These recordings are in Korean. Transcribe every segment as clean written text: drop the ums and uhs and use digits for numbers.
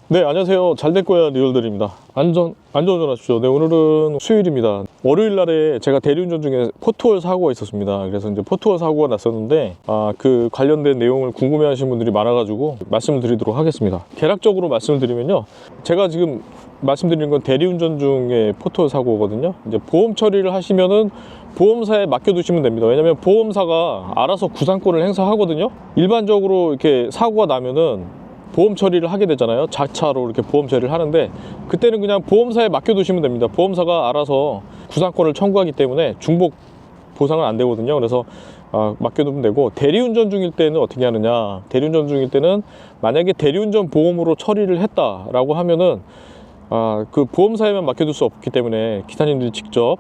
네, 안녕하세요. 잘될거야 리얼들입니다. 안전운전하십시오. 네, 오늘은 수요일입니다. 월요일 날에 제가 대리운전 중에 포트홀 사고가 있었습니다. 그래서 이제 포트홀 사고가 났었는데 그 관련된 내용을 궁금해하시는 분들이 많아가지고 말씀을 드리도록 하겠습니다. 개략적으로 말씀을 드리면요, 제가 지금 말씀드리는 건 대리운전 중에 포트홀 사고거든요. 이제 보험 처리를 하시면은 보험사에 맡겨두시면 됩니다. 왜냐면 보험사가 알아서 구상권을 행사하거든요. 일반적으로 이렇게 사고가 나면은 보험 처리를 하게 되잖아요. 자차로 이렇게 보험 처리를 하는데, 그때는 그냥 보험사에 맡겨두시면 됩니다. 보험사가 알아서 구상권을 청구하기 때문에 중복 보상은 안 되거든요. 그래서 맡겨두면 되고, 대리운전 중일 때는 어떻게 하느냐, 대리운전 중일 때는 만약에 대리운전 보험으로 처리를 했다라고 하면은 그 보험사에만 맡겨둘 수 없기 때문에 기사님들이 직접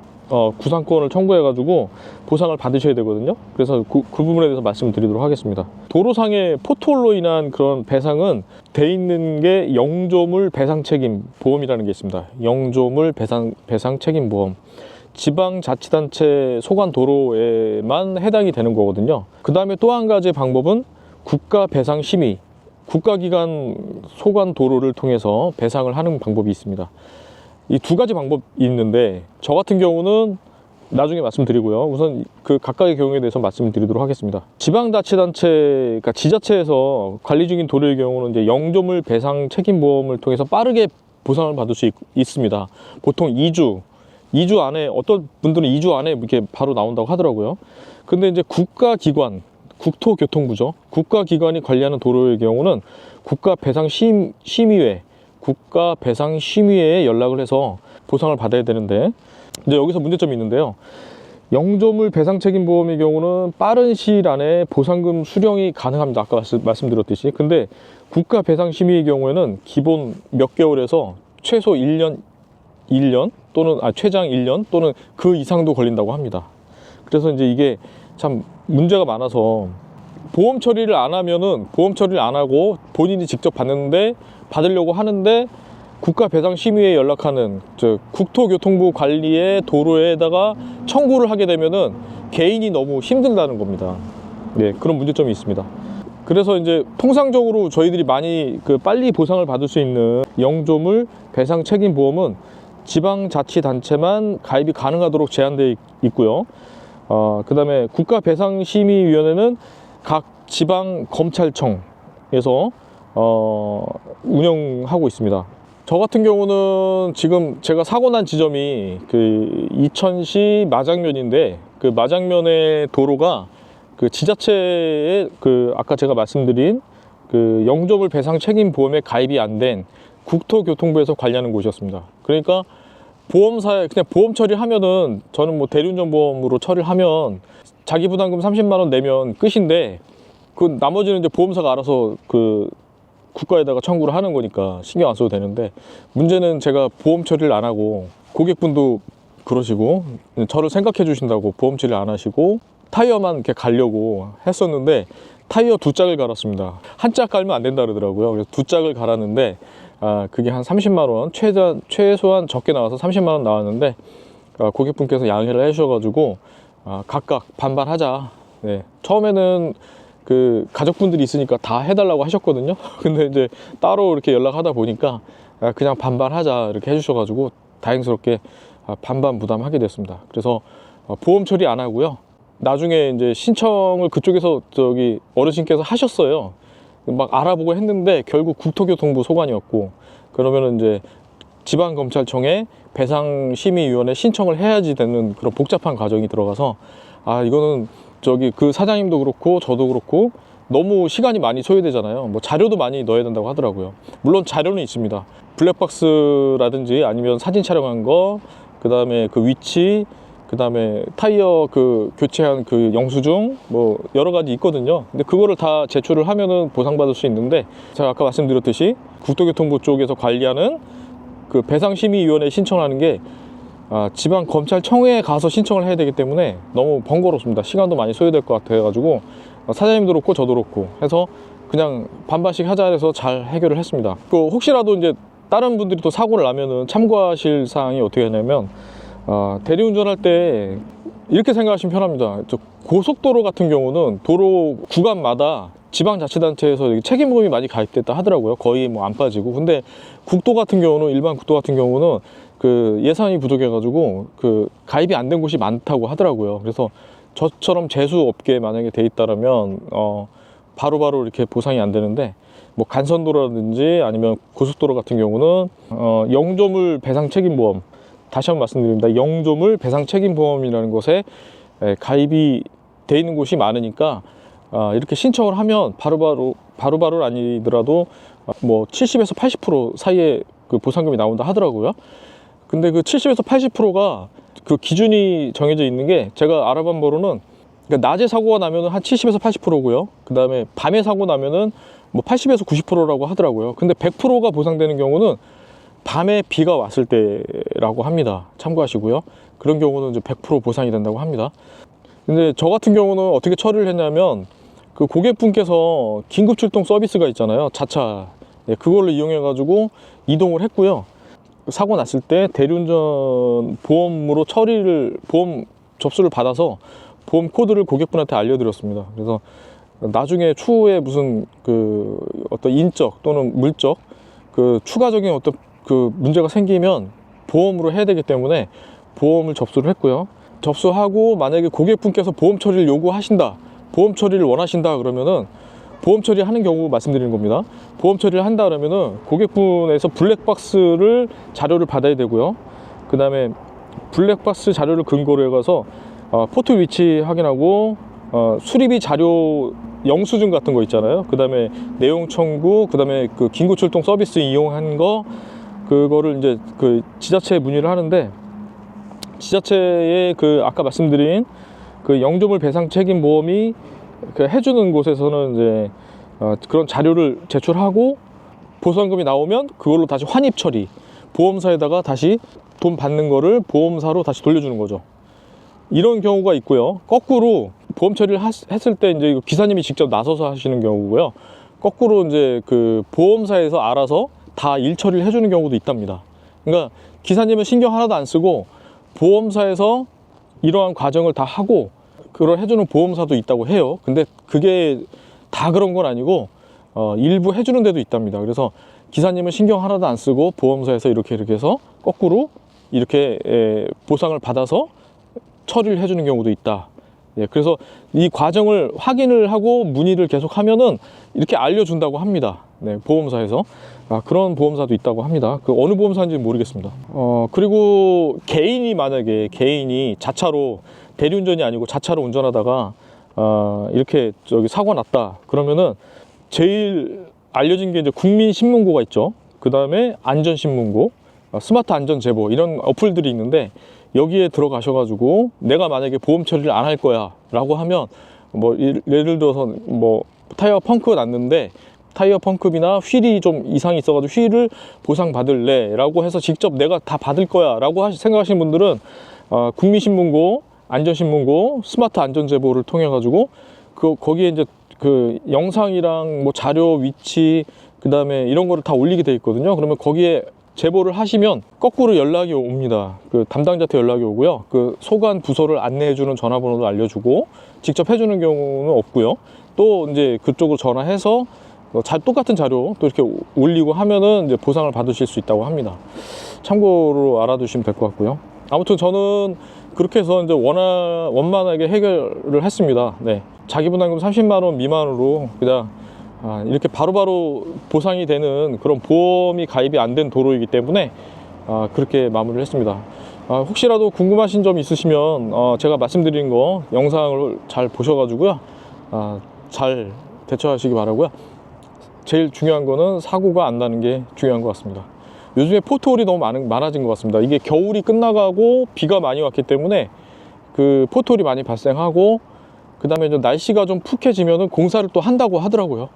구상권을 청구해가지고 보상을 받으셔야 되거든요. 그래서 그 부분에 대해서 말씀을 드리도록 하겠습니다. 도로상의 포트홀로 인한 그런 배상은 돼 있는 게 영조물 배상 책임 보험이라는 게 있습니다. 영조물 배상 책임 보험. 지방자치단체 소관 도로에만 해당이 되는 거거든요. 그 다음에 또 한 가지 방법은 국가 배상 심의, 국가기관 소관 도로를 통해서 배상을 하는 방법이 있습니다. 이 두 가지 방법이 있는데, 저 같은 경우는 나중에 말씀드리고요. 우선 그 각각의 경우에 대해서 말씀드리도록 하겠습니다. 지방자치단체, 그러니까 지자체에서 관리 중인 도로의 경우는 이제 영조물 배상 책임보험을 통해서 빠르게 보상을 받을 수 있습니다. 보통 2주 안에, 어떤 분들은 2주 안에 이렇게 바로 나온다고 하더라고요. 근데 이제 국가기관, 국토교통부죠. 국가기관이 관리하는 도로의 경우는 국가배상심의회에 연락을 해서 보상을 받아야 되는데, 이제 여기서 문제점이 있는데요. 영조물 배상책임보험의 경우는 빠른 시일 안에 보상금 수령이 가능합니다. 아까 말씀드렸듯이. 근데 국가배상심의의 경우에는 기본 몇 개월에서 최소 1년 또는 최장 1년 또는 그 이상도 걸린다고 합니다. 그래서 이제 이게 참 문제가 많아서, 보험 처리를 안 하고 본인이 직접 받으려고 하는데 국가배상심의회에 연락하는 국토교통부 관리의 도로에다가 청구를 하게 되면은 개인이 너무 힘들다는 겁니다. 네, 그런 문제점이 있습니다. 그래서 이제 통상적으로 저희들이 많이 빨리 보상을 받을 수 있는 영조물 배상 책임 보험은 지방자치단체만 가입이 가능하도록 제한되어 있고요. 그 다음에 국가배상심의위원회는 각 지방검찰청에서 운영하고 있습니다. 저 같은 경우는 지금 제가 사고 난 지점이 그 이천시 마장면인데, 그 마장면의 도로가 그 지자체의 아까 제가 말씀드린 그 영조물 배상 책임 보험에 가입이 안 된 국토교통부에서 관리하는 곳이었습니다. 그러니까 보험사에 그냥 보험 처리하면은, 저는 뭐 대리운전 보험으로 처리를 하면 자기 부담금 30만 원 내면 끝인데, 그 나머지는 이제 보험사가 알아서 국가에다가 청구를 하는 거니까 신경 안 써도 되는데, 문제는 제가 보험 처리를 안 하고, 고객분도 그러시고 저를 생각해 주신다고 보험 처리를 안 하시고 타이어만 이렇게 갈려고 했었는데, 타이어 2짝을 갈았습니다. 한 짝 갈면 안 된다 그러더라고요. 그래서 2짝을 갈았는데 그게 한 30만 원, 최소한 적게 나와서 30만 원 나왔는데, 고객분께서 양해를 해주셔가지고 각각 반반하자. 네, 처음에는 그 가족분들이 있으니까 다 해달라고 하셨거든요. 근데 이제 따로 이렇게 연락하다 보니까 그냥 반반하자 이렇게 해주셔가지고 다행스럽게 반반 부담하게 됐습니다. 그래서 보험 처리 안 하고요, 나중에 이제 신청을 그쪽에서 어르신께서 하셨어요. 막 알아보고 했는데 결국 국토교통부 소관이었고, 그러면은 이제 지방검찰청에 배상심의위원회 신청을 해야지 되는 그런 복잡한 과정이 들어가서, 이거는 그 사장님도 그렇고 저도 그렇고 너무 시간이 많이 소요되잖아요. 뭐 자료도 많이 넣어야 된다고 하더라고요. 물론 자료는 있습니다. 블랙박스라든지 아니면 사진 촬영한 거, 그 다음에 그 위치, 그 다음에 타이어 교체한 영수증, 뭐 여러 가지 있거든요. 근데 그거를 다 제출을 하면은 보상받을 수 있는데, 제가 아까 말씀드렸듯이 국토교통부 쪽에서 관리하는 그 배상심의위원회에 신청하는 게 지방검찰청에 가서 신청을 해야 되기 때문에 너무 번거롭습니다. 시간도 많이 소요될 것 같아가지고 사장님도 그렇고 저도 그렇고 해서 그냥 반반씩 하자 해서 잘 해결을 했습니다. 혹시라도 이제 다른 분들이 또 사고를 나면은 참고하실 사항이 어떻게 하냐면, 대리운전할 때 이렇게 생각하시면 편합니다. 고속도로 같은 경우는 도로 구간마다 지방자치단체에서 책임보험이 많이 가입됐다 하더라고요. 거의 뭐 안 빠지고. 근데 국도 같은 경우는, 일반 국도 같은 경우는 그 예산이 부족해가지고 그 가입이 안 된 곳이 많다고 하더라고요. 그래서 저처럼 제수업계에 만약에 돼 있다라면 바로바로 이렇게 보상이 안 되는데, 뭐 간선도로라든지 아니면 고속도로 같은 경우는 영조물 배상 책임보험, 다시 한번 말씀드립니다. 영조물 배상 책임보험이라는 것에 가입이 돼 있는 곳이 많으니까 이렇게 신청을 하면 바로바로 아니더라도 뭐 70에서 80% 사이에 그 보상금이 나온다 하더라고요. 근데 그 70에서 80%가 그 기준이 정해져 있는 게, 제가 알아본 바로는 그러니까 낮에 사고가 나면은 한 70에서 80%고요. 그 다음에 밤에 사고 나면은 뭐 80에서 90%라고 하더라고요. 근데 100%가 보상되는 경우는 밤에 비가 왔을 때라고 합니다. 참고하시고요. 그런 경우는 이제 100% 보상이 된다고 합니다. 근데 저 같은 경우는 어떻게 처리를 했냐면, 그 고객분께서 긴급 출동 서비스가 있잖아요. 자차. 그걸로 이용해 가지고 이동을 했고요. 사고 났을 때 대리운전 보험으로 보험 접수를 받아서 보험 코드를 고객분한테 알려드렸습니다. 그래서 나중에 추후에 무슨 그 어떤 인적 또는 물적 그 추가적인 어떤 그 문제가 생기면 보험으로 해야 되기 때문에 보험을 접수를 했고요. 접수하고 만약에 고객분께서 보험 처리를 요구하신다, 보험 처리를 원하신다 그러면은 보험 처리하는 경우 말씀드리는 겁니다. 보험 처리를 한다 그러면은 고객분에서 블랙박스를 자료를 받아야 되고요. 그 다음에 블랙박스 자료를 근거로 해가서 포트 위치 확인하고 수리비 자료 영수증 같은 거 있잖아요. 그 다음에 내용 청구, 그 다음에 그 긴급 출동 서비스 이용한 거, 그거를 이제 그 지자체에 문의를 하는데, 지자체의 그 아까 말씀드린 그 영조물 배상 책임 보험이 그 해주는 곳에서는 이제 그런 자료를 제출하고 보상금이 나오면 그걸로 다시 환입 처리, 보험사에다가 다시 돈 받는 거를 보험사로 다시 돌려주는 거죠. 이런 경우가 있고요. 거꾸로 보험 처리를 했을 때 이제 기사님이 직접 나서서 하시는 경우고요. 거꾸로 이제 그 보험사에서 알아서 다 일 처리를 해주는 경우도 있답니다. 그러니까 기사님은 신경 하나도 안 쓰고 보험사에서 이러한 과정을 다 하고 그걸 해주는 보험사도 있다고 해요. 근데 그게 다 그런 건 아니고 일부 해주는 데도 있답니다. 그래서 기사님은 신경 하나도 안 쓰고 보험사에서 이렇게 해서 거꾸로 이렇게 보상을 받아서 처리를 해주는 경우도 있다. 그래서 이 과정을 확인을 하고 문의를 계속 하면은 이렇게 알려준다고 합니다. 보험사에서. 그런 보험사도 있다고 합니다. 그 어느 보험사인지 모르겠습니다. 그리고 만약에 개인이 자차로, 대리운전이 아니고 자차로 운전하다가 이렇게 사고가 났다 그러면은 제일 알려진 게 이제 국민신문고가 있죠. 그 다음에 안전신문고, 스마트 안전제보, 이런 어플들이 있는데, 여기에 들어가셔가지고 내가 만약에 보험 처리를 안 할 거야 라고 하면, 뭐 예를 들어서 뭐 타이어 펑크가 났는데 타이어 펑크비나 휠이 좀 이상이 있어가지고 휠을 보상 받을래 라고 해서 직접 내가 다 받을 거야 라고 생각하시는 분들은 국민신문고, 안전신문고, 스마트 안전제보를 통해 가지고 거기에 이제 그 영상이랑 뭐 자료 위치, 그 다음에 이런 거를 다 올리게 돼 있거든요. 그러면 거기에 제보를 하시면 거꾸로 연락이 옵니다. 그 담당자한테 연락이 오고요. 그 소관 부서를 안내해주는 전화번호도 알려주고, 직접 해주는 경우는 없고요. 또 이제 그쪽으로 전화해서 똑같은 자료 또 이렇게 올리고 하면은 이제 보상을 받으실 수 있다고 합니다. 참고로 알아두시면 될 것 같고요. 아무튼 저는 그렇게 해서 이제 원만하게 해결을 했습니다. 자기 분담금 30만 원 미만으로 그냥 이렇게 바로바로 보상이 되는 그런 보험이 가입이 안 된 도로이기 때문에 그렇게 마무리를 했습니다. 혹시라도 궁금하신 점 있으시면 제가 말씀드린 거 영상을 잘 보셔가지고요, 잘 대처하시기 바라고요. 제일 중요한 거는 사고가 안 나는 게 중요한 것 같습니다. 요즘에 포트홀이 너무 많아진 것 같습니다. 이게 겨울이 끝나가고 비가 많이 왔기 때문에 그 포트홀이 많이 발생하고, 그 다음에 날씨가 좀 푹해지면은 공사를 또 한다고 하더라고요.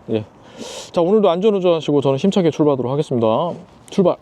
자, 오늘도 안전운전 하시고 저는 힘차게 출발하도록 하겠습니다. 출발!